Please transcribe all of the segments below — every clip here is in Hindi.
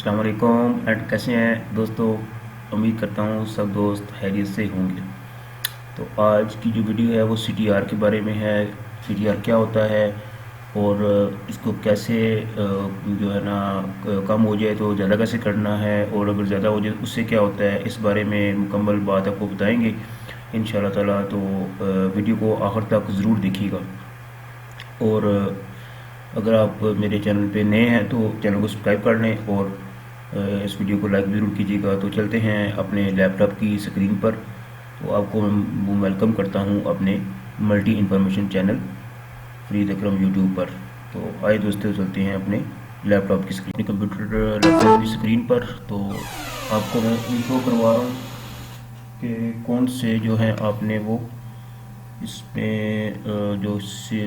अस्सलाम वालेकुम एंड कैसे हैं दोस्तों। उम्मीद करता हूँ सब दोस्त खैरियत से होंगे। तो आज की जो वीडियो है वो सीटीआर के बारे में है। सीटीआर क्या होता है और इसको कैसे जो है ना कम हो जाए तो ज़्यादा कैसे करना है, और अगर ज़्यादा हो जाए उससे क्या होता है, इस बारे में मुकम्मल बात आपको बताएंगे इंशाल्लाह ताला। तो वीडियो को आखिर तक ज़रूर देखिएगा। और अगर आप मेरे चैनल पे नए हैं तो चैनल को सब्सक्राइब कर लें और इस वीडियो को लाइक ज़रूर कीजिएगा। तो चलते हैं अपने लैपटॉप की स्क्रीन पर। तो आपको मैं वेलकम करता हूं अपने मल्टी इंफॉर्मेशन चैनल फरीद अकरम यूट्यूब पर। तो आइए दोस्तों चलते हैं अपने लैपटॉप की स्क्रीन, कंप्यूटर लैपटॉप की स्क्रीन पर। तो आपको मैं इंट्रो करवा रहा हूँ कि कौन से जो है आपने वो इसमें जो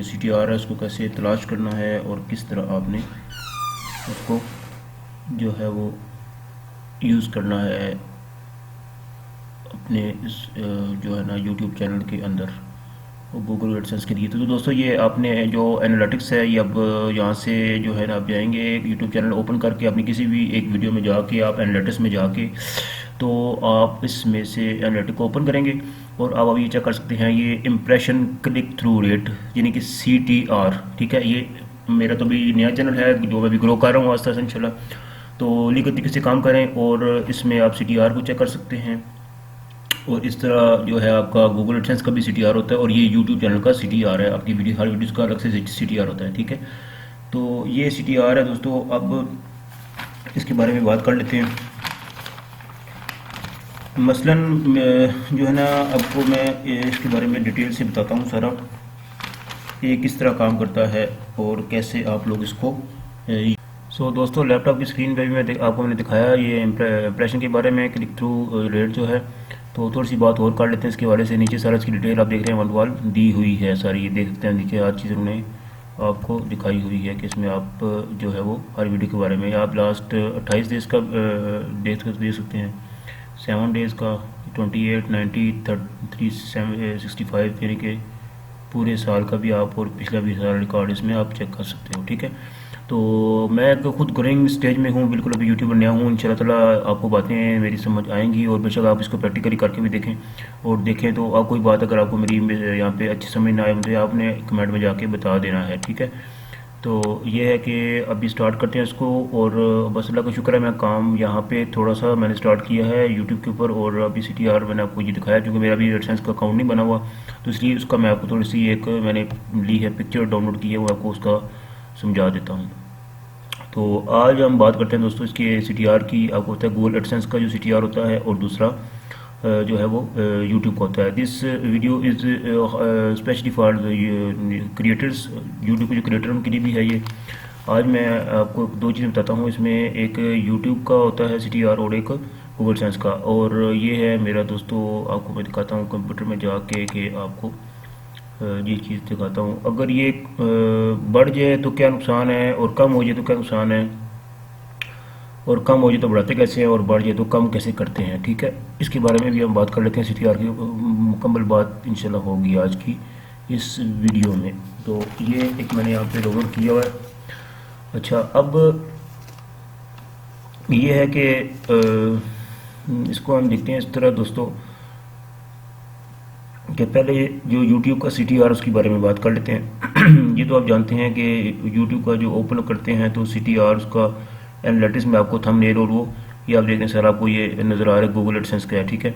CTR है उसको कैसे तलाश करना है और किस तरह आपने उसको जो है वो यूज़ करना है अपने इस जो है ना यूट्यूब चैनल के अंदर और गूगल एडसेंस के लिए। तो दोस्तों ये आपने जो एनालिटिक्स है ये अब यहाँ से जो है ना आप जाएंगे यूट्यूब चैनल ओपन करके अपनी किसी भी एक वीडियो में जाके आप एनालिटिक्स में जाके तो आप इसमें से एनालिटिक को ओपन करेंगे और आप ये चेक कर सकते हैं ये इम्प्रेशन क्लिक थ्रू रेट यानी कि CTR। ठीक है, ये मेरा तो भी नया चैनल है जो मैं भी ग्रो कर रहा हूँ आस्ते आस्ते इंशाल्लाह। तो लीगल तरीके से काम करें और इसमें आप CTR को चेक कर सकते हैं। और इस तरह जो है आपका गूगल एडसेंस का भी CTR होता है और ये यूट्यूब चैनल का CTR है। आपकी वीडियो हर वीडियोस का अलग से CTR होता है। ठीक है, तो ये CTR है दोस्तों। अब इसके बारे में बात कर लेते हैं। मसलन जो है ना आपको मैं इसके बारे में डिटेल से बताता हूँ सारा, ये किस तरह काम करता है और कैसे आप लोग इसको दोस्तों लैपटॉप की स्क्रीन पे भी आपको मैंने दिखाया ये इम्प्रेशन के बारे में, क्लिक थ्रू रेट जो है। तो थोड़ी सी बात और कर लेते हैं इसके बारे से। नीचे सारा इसकी डिटेल आप देख रहे हैं वन वाल दी हुई है सारी, ये देख सकते हैं नीचे हर चीज़ उन्होंने आपको दिखाई हुई है कि इसमें आप जो है वो हर वीडियो के बारे में आप लास्ट 28 डेज़ का देख सकते हैं, 7 डेज़ का, 28, 90, 365 यानी कि पूरे साल का भी आप और पिछला भी सारा रिकॉर्ड इसमें आप चेक कर सकते हो। ठीक है, तो मैं खुद ग्रोइंग स्टेज में हूँ, बिल्कुल अभी यूट्यूबर नया हूँ। इंशाल्लाह ताला आपको बातें मेरी समझ आएंगी और बेशक आप इसको प्रैक्टिकली करके भी देखें और देखें तो आप कोई बात अगर आपको मेरी यहाँ पे अच्छी समझ ना आए मुझे आपने कमेंट में जाके बता देना है। ठीक है, तो ये है कि अभी स्टार्ट करते हैं इसको। और बस अल्लाह का शुक्र है मैं काम यहाँ पे थोड़ा सा मैंने स्टार्ट किया है यूट्यूब के ऊपर। और अभी CTR मैंने आपको ये दिखाया क्योंकि मेरा भी एडसेंस का अकाउंट नहीं बना हुआ, तो इसलिए उसका मैं आपको थोड़ी सी एक मैंने ली है पिक्चर डाउनलोड की है, वो आपको उसका समझा देता हूँ। तो आज हम बात करते हैं दोस्तों इसके CTR की। आपको होता है गूगल एडसेंस का जो CTR होता है और दूसरा जो है वो यूट्यूब का होता है। This video is specially for creators, YouTube के जो क्रिएटर उनके लिए भी है ये। आज मैं आपको दो चीज़ें बताता हूँ इसमें, एक यूट्यूब का होता है CTR और एक गूगल एडसेंस का। और ये है मेरा दोस्तों, आपको मैं दिखाता हूँ कंप्यूटर में जाके कि आपको ये चीज़ दिखाता हूँ। अगर ये बढ़ जाए तो क्या नुकसान है और कम हो जाए तो क्या नुकसान है, और कम हो जाए तो बढ़ाते कैसे हैं और बढ़ जाए तो कम कैसे करते हैं। ठीक है, इसके बारे में भी हम बात कर लेते हैं। CTR की मुकम्मल बात इंशाल्लाह होगी आज की इस वीडियो में। तो ये एक मैंने यहाँ पे डाउनलोड किया हुआ है। अच्छा, अब ये है कि इसको हम देखते हैं इस तरह दोस्तों कि पहले जो YouTube का CTR उसके बारे में बात कर लेते हैं। ये तो आप जानते हैं कि YouTube का जो ओपन करते हैं तो CTR उसका एनालिटिक्स में आपको थंबनेल और वो ये आप देखें सर आपको ये नज़र आ रहा है गूगल एडसेंस का है। ठीक है,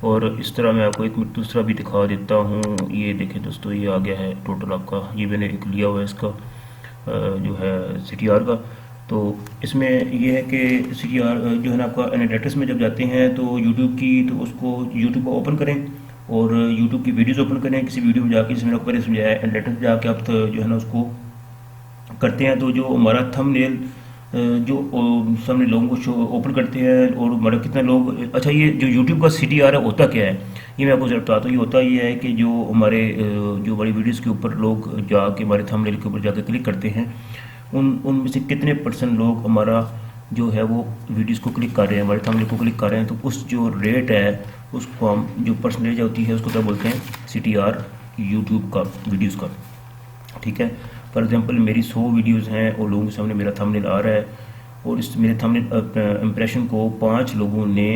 और इस तरह मैं आपको एक दूसरा भी दिखा देता हूँ। ये देखें दोस्तों, ये आ गया है टोटल आपका, ये मैंने एक लिया हुआ है इसका जो है CTR का। तो इसमें ये है कि CTR जो है ना आपका एनालिटिक्स में जब जाते हैं तो यूट्यूब की, तो उसको यूट्यूब को ओपन करें और यूट्यूब की वीडियोस ओपन करें किसी वीडियो में जाके, जिसमें आपको पहले समझाया है एनालिटिक्स जाके आप जो है ना उसको करते हैं। तो जो हमारा थंबनेल जो सामने लोगों को शो ओपन करते हैं और हमारे कितने लोग, अच्छा ये जो यूट्यूब का CTR है होता क्या है ये मैं आपको जरा बताता हूँ। ये होता ये है कि जो हमारे जो हमारी वीडियोस के ऊपर लोग जाके हमारे थंबनेल के ऊपर जाके क्लिक करते हैं, उनमें से कितने % लोग हमारा जो है वो वीडियोस को क्लिक कर रहे हैं, हमारे थंबनेल को क्लिक कर रहे हैं। तो उस जो रेट है उसको हम जो परसेंटेज होती है उसको क्या बोलते हैं, CTR यूट्यूब का वीडियोस का। ठीक है, फॉर एग्जांपल मेरी 100 वीडियोस हैं और लोगों के सामने मेरा थंबनेल आ रहा है और इस मेरे थंबनेल इम्प्रेशन को 5 लोगों ने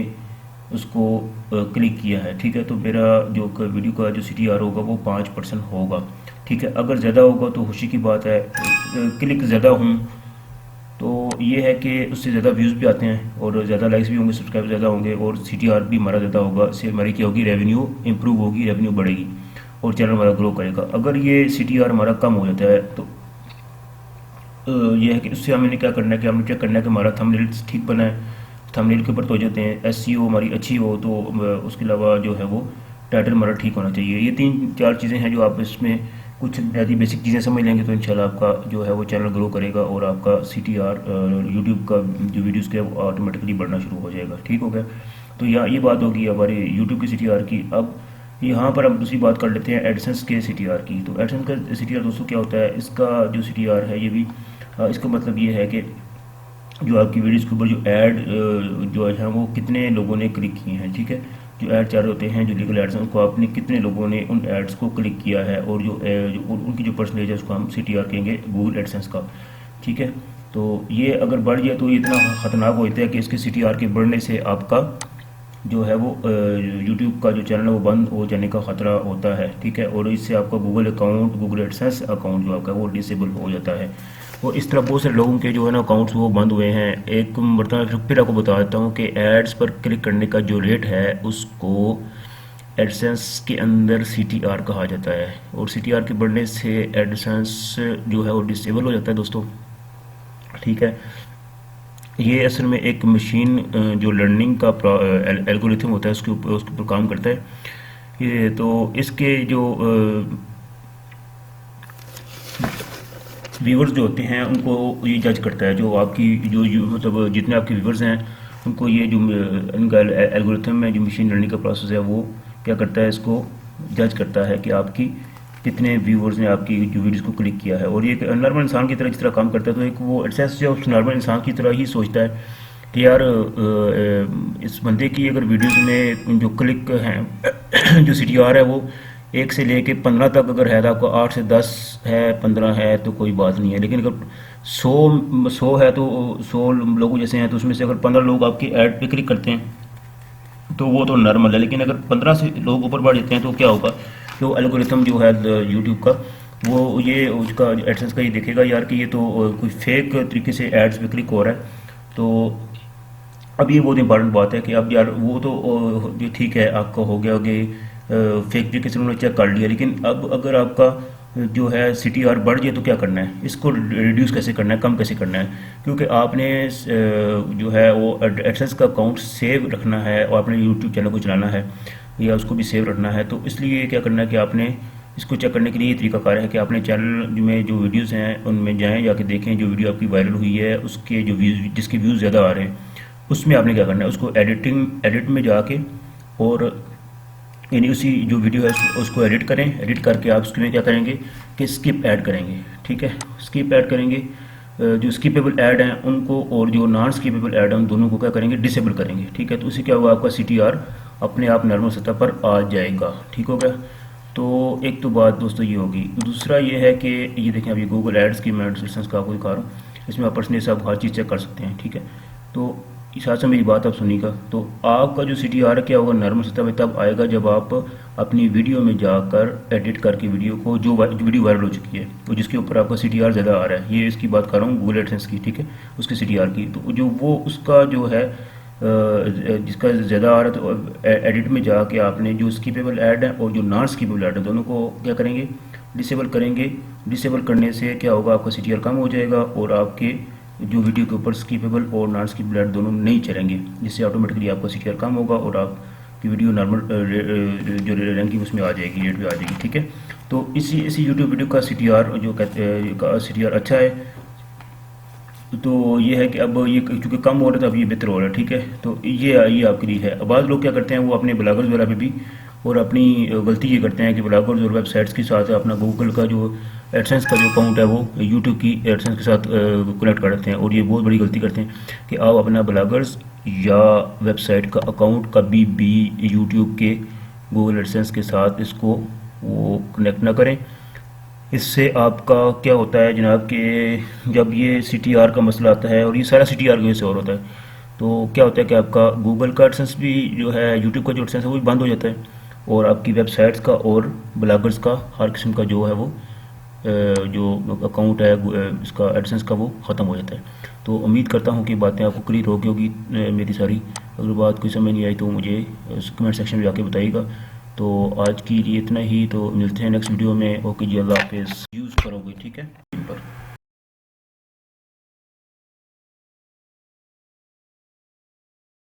उसको क्लिक किया है, ठीक है। तो मेरा जो वीडियो का जो CTR होगा वो 5% होगा, ठीक है। अगर ज़्यादा होगा तो खुशी की बात है, क्लिक ज़्यादा हूँ तो ये है कि उससे ज़्यादा व्यूज़ भी आते हैं और ज़्यादा लाइक्स भी होंगे, सब्सक्राइब ज़्यादा होंगे और CTR भी हमारा ज़्यादा होगा। इससे हमारी क्या होगी, रेवेन्यू इंप्रूव होगी, रेवेन्यू बढ़ेगी और चैनल हमारा ग्रो करेगा। अगर ये CTR हमारा कम हो जाता है तो ये है कि उससे हमें क्या करना है कि हमने चेक करना है कि हमारा थंबनेल ठीक बना है, थंबनेल के ऊपर तो हो जाते हैं, SEO हमारी अच्छी हो तो उसके अलावा जो है वो टाइटल हमारा ठीक होना चाहिए। ये 3-4 चीज़ें हैं जो आप इसमें कुछ बुनियादी बेसिक चीज़ें समझ लेंगे तो इंशाल्लाह आपका जो है वो चैनल ग्रो करेगा और आपका CTR यूट्यूब का जो वीडियोज़ के ऑटोमेटिकली बढ़ना शुरू हो जाएगा, ठीक हो गया। तो यहाँ ये बात होगी हमारे यूट्यूब की CTR की। अब यहाँ पर हम दूसरी बात कर लेते हैं एडसेंस के CTR की। तो एडसेंस का CTR दोस्तों क्या होता है, इसका जो CTR है ये भी इसका मतलब ये है कि जो आपकी वीडियोज़ के ऊपर जो ऐड जो है वो कितने लोगों ने क्लिक किए हैं, ठीक है। जो ऐड चार होते हैं, जो लीगल एड्स हैं, उनको आपने कितने लोगों ने उन एड्स को क्लिक किया है और उनकी जो परसेंटेज है उसको हम CTR कहेंगे गूगल एडसेंस का, ठीक है। तो ये अगर बढ़ जाए तो ये इतना ख़तरनाक होता है कि इसके CTR के बढ़ने से आपका जो है वो यूट्यूब का जो चैनल है वो बंद हो जाने का ख़तरा होता है, ठीक है। और इससे आपका Google account, Google AdSense account जो आपका वो डिसेबल हो जाता है। और इस तरह बहुत सारे लोगों के जो है ना अकाउंट्स वो बंद हुए हैं। एक मरतबा फिर आपको बता देता हूँ कि एड्स पर क्लिक करने का जो रेट है उसको एडसेंस के अंदर CTR कहा जाता है और CTR के बढ़ने से एडसेंस जो है वो डिसेबल हो जाता है दोस्तों, ठीक है। ये असल में एक मशीन जो लर्निंग का एल्गोरिथम होता है उसके ऊपर काम करता है। ये तो इसके जो व्यूवर्स जो होते हैं उनको ये जज करता है, जो आपकी जो मतलब जितने आपके व्यूवर्स हैं उनको ये जो इनका एल्गोरिथम में जो मशीन लर्निंग का प्रोसेस है वो क्या करता है, इसको जज करता है कि आपकी कितने व्यूवर्स ने आपकी जो वीडियोस को क्लिक किया है। और ये नॉर्मल इंसान की तरह जिस तरह काम करता है, तो एक वो एडसेंस जो नॉर्मल इंसान की तरह ही सोचता है कि यार इस बंदे की अगर वीडियोस में जो क्लिक हैं जो CTR है वो 1 से लेके 15 तक अगर है तो आपको 8 से 10 है, 15 है तो कोई बात नहीं है। लेकिन अगर 100 है तो 100 लोगों जैसे हैं तो उसमें से अगर 15 लोग आपकी ऐड पे क्लिक करते हैं तो वो तो नॉर्मल है। लेकिन अगर 15 से लोग ऊपर बढ़ जाते हैं तो क्या होगा, जो एल्गोरिथम जो है यूट्यूब का वो ये उसका एडसेंस का ये देखेगा यार कि ये तो कोई फेक तरीके से एड्स पे क्लिक हो रहा है। तो अब ये बहुत इंपॉर्टेंट बात है कि अब यार वो तो ये ठीक है आपका हो गया कि फेक तरीके से उन्होंने चेक कर लिया, लेकिन अब अगर आपका जो है CTR बढ़ जाए तो क्या करना है, इसको रिड्यूस कैसे करना है, कम कैसे करना है। क्योंकि आपने जो है वो एडसेंस का अकाउंट सेव रखना है और अपने यूट्यूब चैनल को चलाना है या उसको भी सेव रखना है। तो इसलिए क्या करना है कि आपने इसको चेक करने के लिए ये तरीकाकार है कि आपने चैनल में जो वीडियोज़ हैं उनमें जाएँ, जाके देखें जो वीडियो आपकी वायरल हुई है उसके जो व्यूज़, जिसके व्यूज़ ज़्यादा आ रहे हैं, उसमें आपने क्या करना है, उसको एडिट में जाके और यानी उसी जो वीडियो है उसको एडिट करें। एडिट करके आप उसमें क्या करेंगे कि स्किप ऐड करेंगे, ठीक है। स्किप ऐड करेंगे, जो स्किपेबल ऐड हैं उनको और जो नॉन स्किपेबल ऐड हैं उन दोनों को क्या करेंगे, डिसेबल करेंगे, ठीक है। तो उससे क्या होगा, आपका CTR अपने आप नॉर्मल सतह पर आ जाएगा, ठीक हो गया। तो एक तो बात दोस्तों ये होगी। दूसरा ये है कि ये देखें अभी गूगल एड्स की मैं डिस्क्रिप्शन का आपको दिखा रहा हूँ, इसमें आप पर्सनली सब हर चीज़ चेक कर सकते हैं, ठीक है। तो इस साथ से मेरी बात आप सुनिएगा। तो आपका जो CTR क्या होगा नॉर्मल सतह में तब आएगा जब आप अपनी वीडियो में जाकर एडिट करके वीडियो को जो वीडियो वायरल हो चुकी है तो जिसके ऊपर आपका CTR ज़्यादा आ रहा है, ये इसकी बात कर रहा हूँ गूगल एडसेंस की, ठीक है, उसके CTR की। तो जो वो उसका जो है जिसका ज़्यादा आ रहा है तो एडिट में जाके आपने जो स्किपेबल ऐड है और जो नॉन स्किपेबल ऐड है दोनों को क्या करेंगे, डिसेबल करेंगे। डिसेबल करने से क्या होगा, आपका CTR कम हो जाएगा और आपके जो वीडियो के ऊपर स्किपेबल और नॉन स्किपेबल ऐड दोनों नहीं चलेंगे, जिससे ऑटोमेटिकली आपका CTR कम होगा और आपकी वीडियो नॉर्मल जो रैंकिंग उसमें आ जाएगी, रेट पे आ जाएगी, ठीक है। तो इसी यूट्यूब वीडियो का CTR जो कहते हैं CTR अच्छा है। तो ये है कि अब ये चूँकि कम हो रहा था अब ये बेहतर हो रहा है, ठीक है। तो ये आपके लिए है। अब बाद लोग क्या करते हैं वो अपने ब्लॉगर्स वगैरह पे भी और अपनी गलती ये करते हैं कि ब्लॉगर्स और वेबसाइट्स के साथ अपना गूगल का जो एडसेंस का जो अकाउंट है वो यूट्यूब की एडसेंस के साथ कनेक्ट कर देते हैं। और ये बहुत बड़ी गलती करते हैं कि आप अपना ब्लॉगर्स या वेबसाइट का अकाउंट कभी भी यूट्यूब के गूगल एडसेंस के साथ इसको वो कनेक्ट ना करें। इससे आपका क्या होता है जनाब कि जब ये CTR का मसला आता है, और ये सारा CTR की वजह से और होता है, तो क्या होता है कि आपका गूगल का एडसेंस भी जो है, यूट्यूब का जो एडसेंस है वो भी बंद हो जाता है, और आपकी वेबसाइट्स का और ब्लॉगर्स का हर किस्म का जो है वो जो अकाउंट है इसका एडसेंस का, वो ख़त्म हो जाता है। तो उम्मीद करता हूँ कि बातें आपको क्लियर हो गई होगी मेरी सारी। अगर बात कोई समझ नहीं आई तो मुझे कमेंट सेक्शन में जाके बताइएगा। तो आज के लिए इतना ही, तो मिलते हैं नेक्स्ट वीडियो में। ओके जी, अल्लाह हाफिज़। यूज़ करोगे, ठीक है।